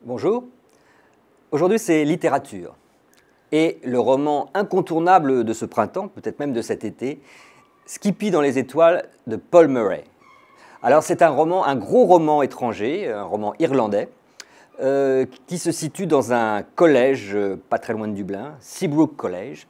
Bonjour. Aujourd'hui, c'est littérature. Et le roman incontournable de ce printemps, peut-être même de cet été, Skippy dans les étoiles de Paul Murray. Alors, c'est un gros roman étranger, un roman irlandais, qui se situe dans un collège pas très loin de Dublin, Seabrook College.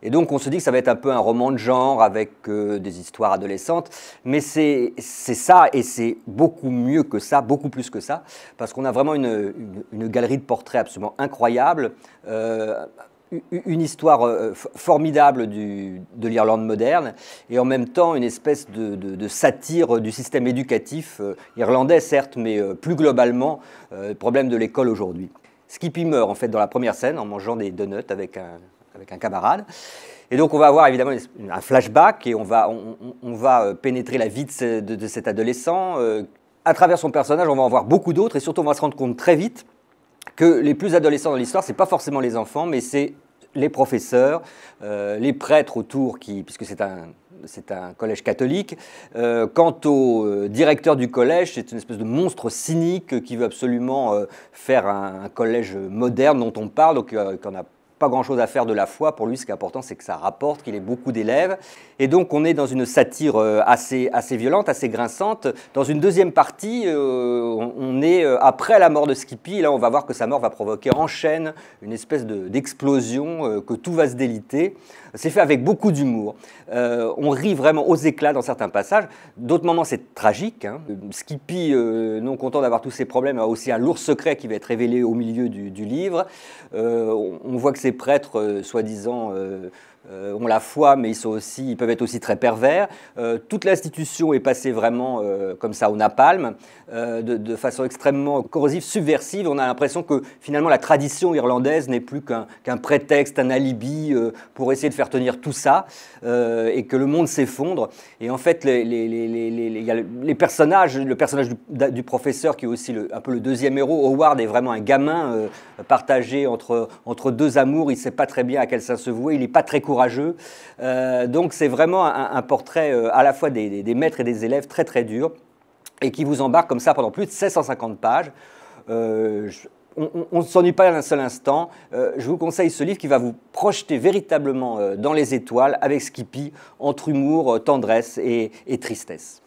Et donc on se dit que ça va être un peu un roman de genre avec des histoires adolescentes, mais c'est ça et c'est beaucoup mieux que ça, beaucoup plus que ça, parce qu'on a vraiment une galerie de portraits absolument incroyable, une histoire formidable de l'Irlande moderne et en même temps une espèce de satire du système éducatif irlandais certes, mais plus globalement, le problème de l'école aujourd'hui. Skippy meurt en fait dans la première scène en mangeant des donuts avec un camarade. Et donc on va avoir évidemment un flashback et on va pénétrer la vie de cet adolescent. À travers son personnage, on va en voir beaucoup d'autres et surtout on va se rendre compte très vite que les plus adolescents dans l'histoire, ce n'est pas forcément les enfants, mais c'est les professeurs, les prêtres autour, puisque c'est un collège catholique. Quant au directeur du collège, c'est une espèce de monstre cynique qui veut absolument faire un collège moderne dont on parle, donc qu'on n'a pas grand-chose à faire de la foi. Pour lui, ce qui est important, c'est que ça rapporte, qu'il ait beaucoup d'élèves. Et donc, on est dans une satire assez violente, assez grinçante. Dans une deuxième partie, on est après la mort de Skippy. Et là, on va voir que sa mort va provoquer en chaîne une espèce d'explosion, que tout va se déliter. C'est fait avec beaucoup d'humour. On rit vraiment aux éclats dans certains passages. D'autres moments, c'est tragique. Skippy, non content d'avoir tous ses problèmes, a aussi un lourd secret qui va être révélé au milieu du livre. On voit que ces prêtres, soi-disant, ont la foi, mais ils peuvent être aussi très pervers. Toute l'institution est passée vraiment comme ça au napalm, de façon extrêmement corrosive, subversive. On a l'impression que finalement la tradition irlandaise n'est plus qu'un prétexte, un alibi pour essayer de faire tenir tout ça, et que le monde s'effondre. Et en fait, les personnages, le personnage du professeur, qui est aussi un peu le deuxième héros, Howard, est vraiment un gamin partagé entre deux amours. Il ne sait pas très bien à quel sein se vouer, il n'est pas très courageux. Donc c'est vraiment un portrait à la fois des maîtres et des élèves très très dur, et qui vous embarque comme ça pendant plus de 1650 pages. On ne s'ennuie pas un seul instant. Je vous conseille ce livre qui va vous projeter véritablement dans les étoiles avec Skippy, entre humour, tendresse et tristesse.